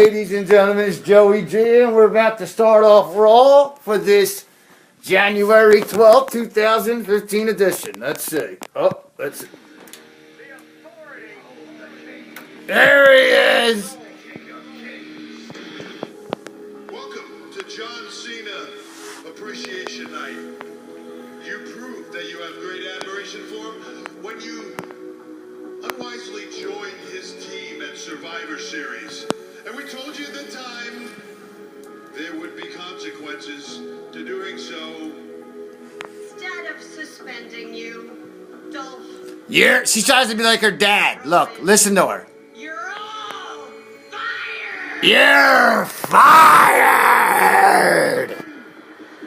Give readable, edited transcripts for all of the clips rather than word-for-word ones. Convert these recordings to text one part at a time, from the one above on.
ladies and gentlemen, it's Joey G, and we're about to start off Raw for this January 12th, 2015 edition. Let's see. Let's see. There he is! Welcome to John Cena Appreciation Night. You proved that you have great admiration for him when you unwisely joined his team at Survivor Series. And we told you at the time there would be consequences to doing so. Instead of suspending you, Dolph. Yeah, she tries to be like her dad. Look, listen to her. You're all fired! You're fired!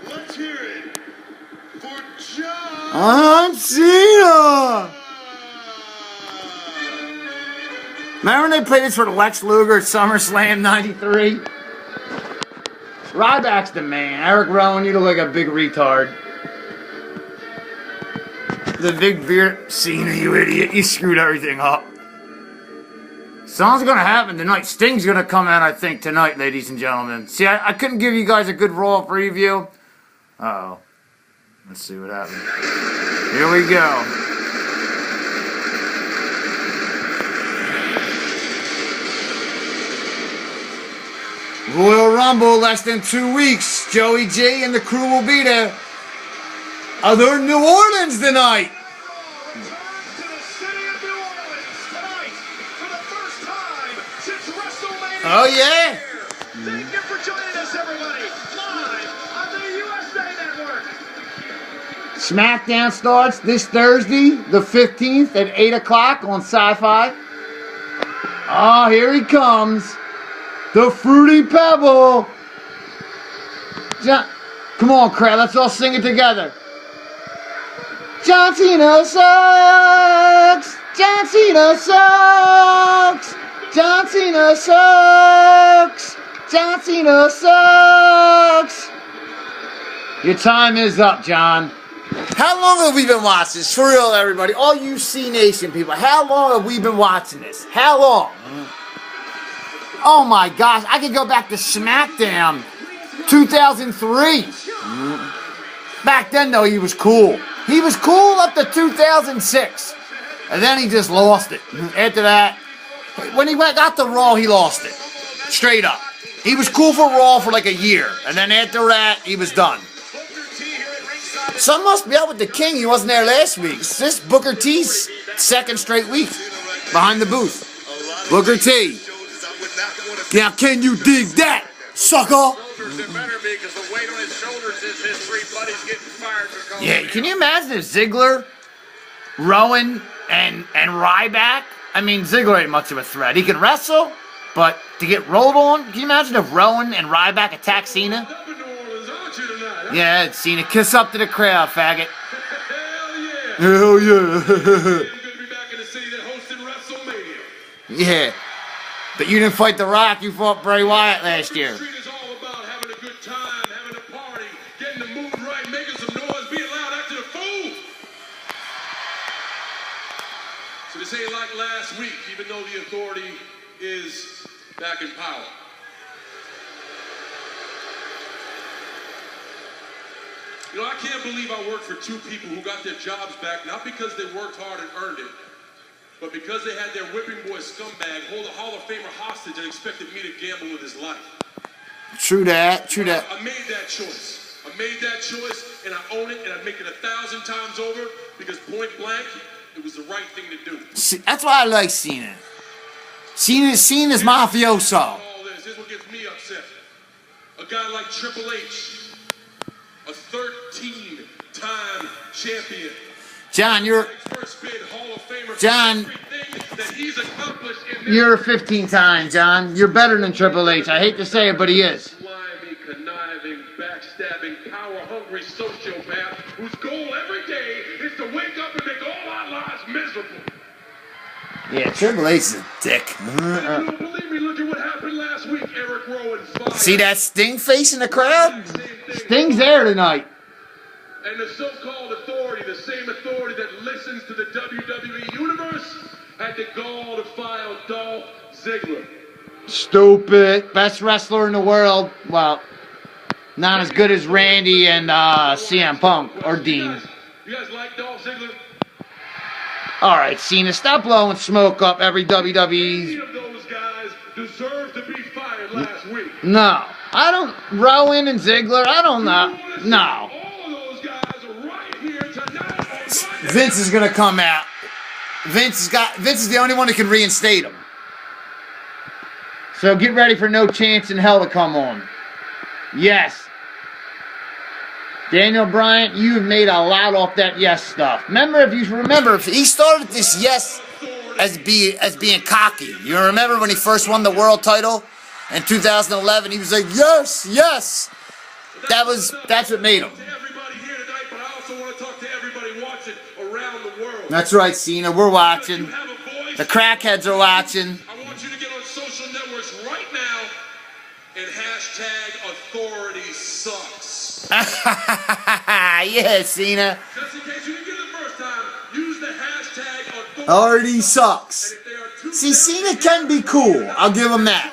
Let's hear it for John Cena! Remember when they played this for Lex Luger at SummerSlam 93? Ryback's the man. Eric Rowan, you look like a big retard. The big beard. Cena, you idiot. You screwed everything up. Something's going to happen tonight. Sting's going to come out, I think, tonight, ladies and gentlemen. See, I couldn't give you guys a good Raw preview. Uh-oh. Let's see what happens. Here we go. Royal Rumble, less than 2 weeks. Joey G and the crew will be there. They're in New Orleans tonight. Oh, yeah. Thank you for joining us, everybody. Live on the USA Network. SmackDown starts this Thursday, the 15th at 8 o'clock on Sci-Fi. Oh, here he comes. The Fruity Pebble. Come on, crowd. Let's all sing it together. John Cena sucks. John Cena sucks. John Cena sucks. John Cena sucks. Your time is up, John. How long have we been watching this? For real, everybody. All you C Nation people. How long have we been watching this? How long? Oh my gosh. I could go back to SmackDown 2003. Back then, though, he was cool. He was cool up to 2006. And then he just lost it. After that, when he got to Raw, he lost it. Straight up. He was cool for Raw for like a year. And then after that, he was done. Some must be out with the King. He wasn't there last week. It's this Booker T's second straight week behind the booth. Booker T. Now, can you dig that, sucker? Yeah, can you imagine if Ziggler, Rowan, and Ryback? I mean, Ziggler ain't much of a threat. He can wrestle, but to get rolled on, can you imagine if Rowan and Ryback attack Cena? Yeah, it's Cena. Kiss up to the crowd, faggot. Hell yeah. Yeah. But you didn't fight The Rock, you fought Bray Wyatt last year. So this ain't like last week, even though the authority is back in power. You know, I can't believe I worked for two people who got their jobs back, not because they worked hard and earned it, but because they had their whipping boy scumbag hold a Hall of Famer hostage and expected me to gamble with his life. True that, true that. I made that choice. I made that choice, and I own it, and I'd make it 1,000 times over, because point blank, it was the right thing to do. See, that's why I like Cena. Cena's mafioso. All this. Here's what gets me upset. A guy like Triple H, a 13-time champion. John, you're 15 times, John. You're better than Triple H. I hate to say it, but he is. Slimy, conniving, backstabbing, power-hungry sociopath whose goal every day is to wake up and make all our lives miserable. Yeah, Triple H is a dick. If you don't believe me, look at what happened last week. Eric Rowan fired. See that Sting face in the crowd? Sting's there tonight. And the so-called authority, the same authority that listens to the WWE Universe, had the gall to file Dolph Ziggler. Stupid. Best wrestler in the world. Well, not as good as Randy and CM Punk or Dean. You guys like Dolph Ziggler? All right, Cena, stop blowing smoke up every WWE. Any of those guys deserve to be fired last week. No, I don't. Rowan and Ziggler, I don't know. No. All of those guys are right here tonight on Monday. Vince is gonna come out. Vince is the only one that can reinstate him. So get ready for No Chance in Hell to come on. Yes. Daniel Bryant, you've made a lot off that yes stuff. Remember, he started this yes as being cocky. You remember when he first won the world title in 2011? He was like, yes, yes. That's what made him. That's right, Cena. We're watching. The crackheads are watching. I want you to get on social networks right now and hashtag authority sucks. Yeah, Cena. Just in case you didn't get it the first time, use the hashtag Already sucks. See, Cena can be cool. I'll give him that.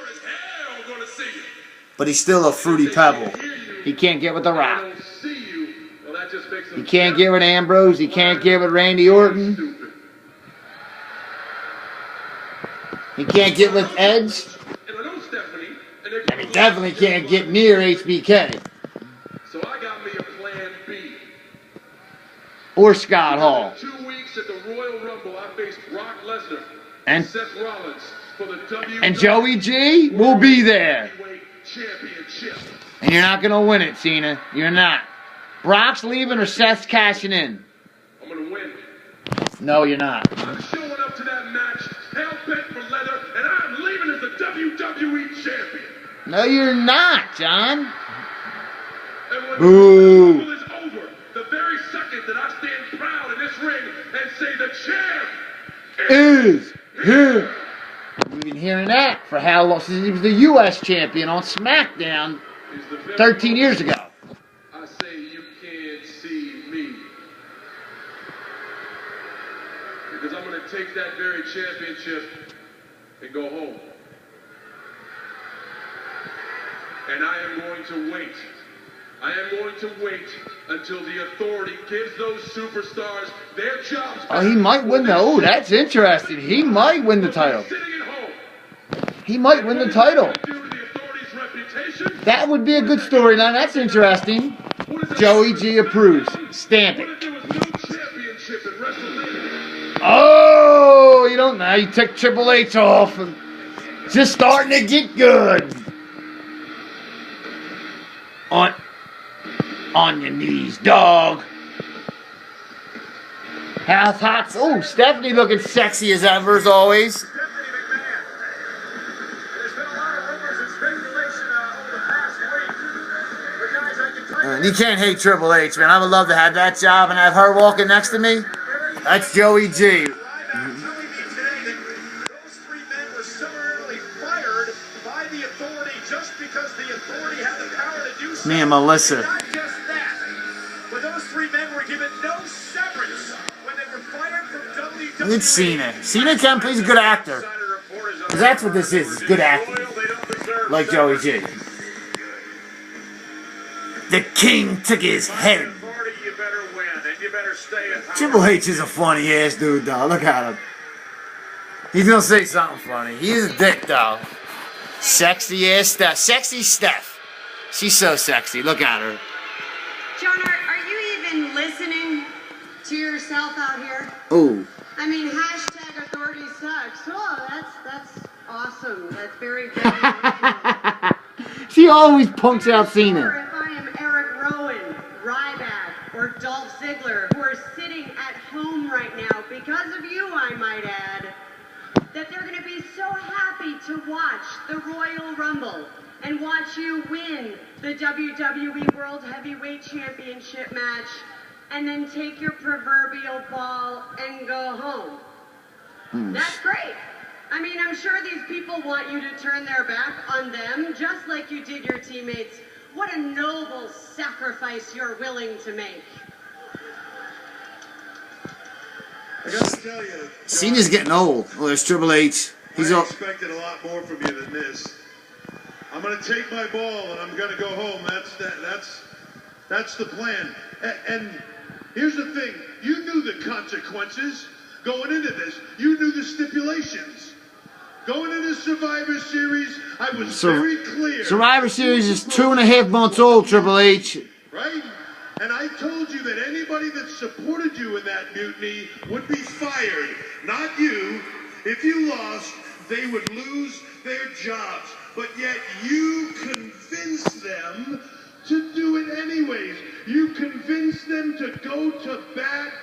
But he's still a fruity pebble. He can't get with The Rock. He can't get with Ambrose. He can't get with Randy Orton. He can't get with Edge. And he definitely can't get near HBK. So I got me a plan B. Or Scott Hall. 2 weeks at the Royal Rumble, I faced Brock Lesnar And Seth Rollins for the WWE And Joey G will be there. Championship. And you're not going to win it, Cena. You're not. Brock's leaving or Seth's cashing in. I'm going to win. No, you're not. I'm showing up to that match, hell-bent for leather, and I'm leaving as the WWE champion. No, you're not, John. And when Boo. the Rumble is over, the very second that I stand proud in this ring and say the champ Is here. We've been hearing that for how long? Since he was the U.S. champion on SmackDown is the very 13 years ago. I say you can't see me. Because I'm going to take that very championship and go home. And I am going to wait. I am going to wait until the authority gives those superstars their jobs back. Oh, he might win the... Oh, that's interesting. He might win the title. Sitting at home. He might win the title. That would be a good storyline. That's interesting. Joey G approves. Stamp it. Oh, you don't know. You took Triple H off. And just starting to get good. On your knees, dog. How's hot? Oh, Stephanie looking sexy as ever, as always. You can't hate Triple H, man. I would love to have that job and have her walking next to me. That's Joey G. Me and Melissa. Not just that, but those three men were given no severance when they were fired from WWE. Look at Cena. Cena can play. He's a good actor. Because that's what this is. It's good acting. Like Joey G. The king took his head. Triple H is a funny ass dude, though. Look at him. He's gonna say something funny. He's a dick, though. Sexy ass Steph. Sexy Steph. She's so sexy. Look at her. John, are you even listening to yourself out here? Ooh. I mean, hashtag authority sucks. Oh, that's awesome. That's very, very awesome. She always punks out Cena. Or if I am Eric Rowan, Ryback, or Dolph Ziggler, who are sitting at home right now, because of you, I might add, that they're going to be so happy to watch the Royal Rumble and watch you win the WWE World Heavyweight Championship match and then take your proverbial ball and go home. That's great. I mean, I'm sure these people want you to turn their back on them just like you did your teammates. What a noble sacrifice you're willing to make. I gotta tell you, Cena's getting old. Oh, there's Triple H. He's I all. expected a lot more from you than this. I'm gonna take my ball and I'm gonna go home. That's the plan. And here's the thing: you knew the consequences going into this. You knew the stipulations. Going into Survivor Series, I was very clear. Survivor Series is 2.5 months old, Triple H. Right? And I told you that anybody that supported you in that mutiny would be fired. Not you. If you lost, they would lose their jobs. But yet you convinced them to do it anyways. You convinced them to go to bat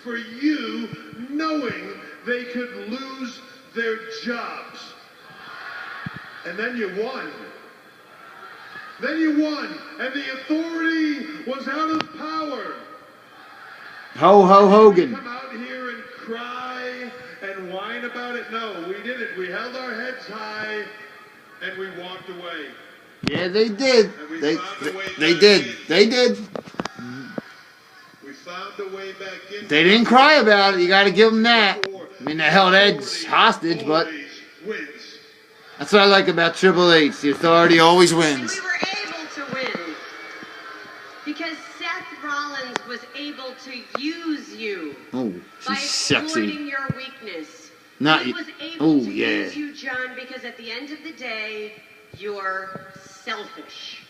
for you, knowing they could lose their jobs. And then you won. Then you won, and the authority was out of power. Ho, ho, Hogan. Come out here and cry and whine about it? No, we didn't. We held our heads high and we walked away. Yeah, they did. They did. They did. We found a way back in. They didn't cry about it. You got to give them that. I mean, they held Edge hostage, but Wins. that's what I like about Triple H. The authority always And wins. we were able to win because Seth Rollins was able to use you Oh, by she's sexy. exploiting your weakness. Not he you. was able Oh, to yeah. use you, John, because at the end of the day, you're selfish.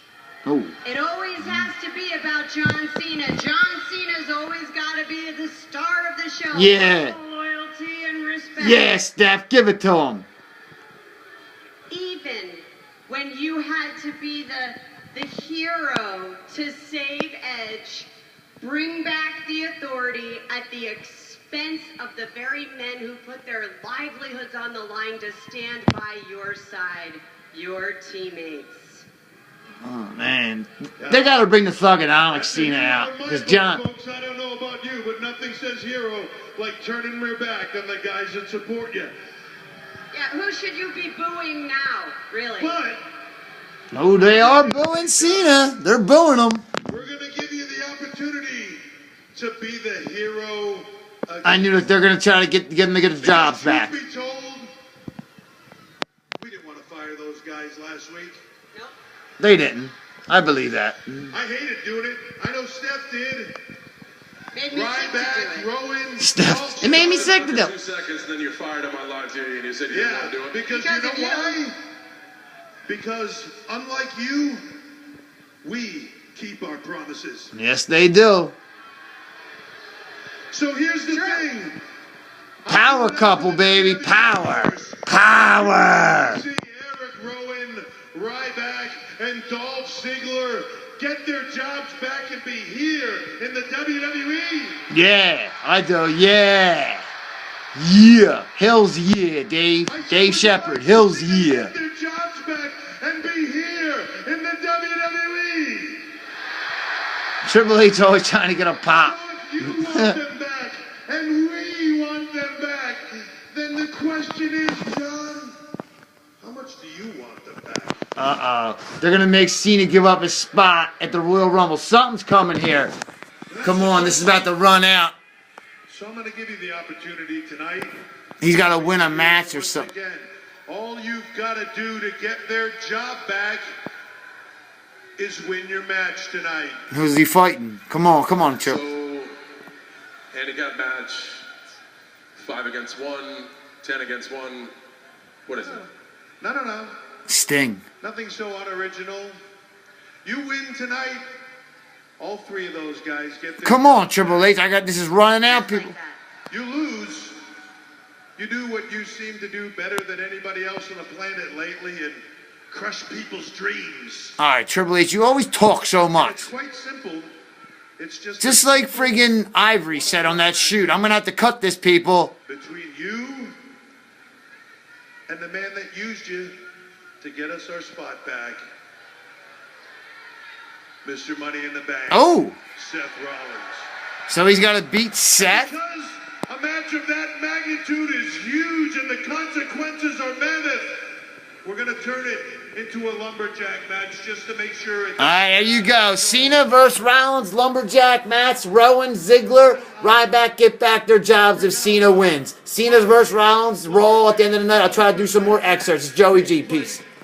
Oh, It always has to be about John Cena. John Cena's always got to be the star of the show. Yeah. Loyalty and respect. yeah, Steph, give it to him. Even when you had to be the hero to save Edge, bring back the authority at the expense of the very men who put their livelihoods on the line to stand by your side, your teammates. Oh, man. They got to bring the thugonomics Cena out. Because John. Folks, I don't know about you, but nothing says hero like turning your back on the guys that support you. Yeah, who should you be booing now, really? But Oh, they are booing Cena. They're booing him. we're going to give you the opportunity to be the hero again. I knew that they're going to try to get them to get the jobs back. Truth be told, we didn't want to fire those guys last week. Nope. They didn't. I believe that. I hated doing it. I know Steph did. Made me sick to Ryback, do it. Rowan. Steph, it made me sick to do. 2 seconds, then you're fired on my live TV, and you said you didn't Yeah, want to do it. because Because you of know you. why? Because unlike you, we keep our promises. Yes, they do. So here's the True. thing. Power couple, baby. Power. Power. See Eric Rowan, Ryback, and Dolph Ziggler get their jobs back and be here in the WWE. Yeah, I do. Yeah. Yeah. Hell's yeah, Dave. Dave Shepard. Hell's yeah. Get their jobs back and be here in the WWE. Triple H always trying to get a pop. So if you want them back and we want them back, then the question is, John, how much do you want them back? They're going to make Cena give up his spot at the Royal Rumble. Something's coming here. Come on, this is about to run out. So I'm going to give you the opportunity tonight. He's got to win a match or Once something. again, all you've got to do to get their job back is win your match tonight. Who's he fighting? Come on, Chip. So, handicap match, 5 against 1, 10 against 1. What is it? No. Sting. Nothing so unoriginal. You win tonight. All three of those guys get their Come on, Triple H. This is running out, Like people. that. You lose. You do what you seem to do better than anybody else on the planet lately and crush people's dreams. All right, Triple H, you always talk so It's much. quite simple. It's Just like friggin' Ivory said on that shoot, I'm going to have to cut this, people. between you and the man that used you to get us our spot back. Mr. Money in the Bank. Oh, Seth Rollins. so he's got to beat Seth? Because a match of that magnitude is huge and the consequences are mammoth. We're going to turn it into a lumberjack match just to make sure it... All right, there you go. Cena versus Rollins, lumberjack match. Rowan, Ziggler, Ryback get back their jobs if Cena wins. Cena's versus Rollins, Raw at the end of the night. I'll try to do some more excerpts. It's Joey G. Peace.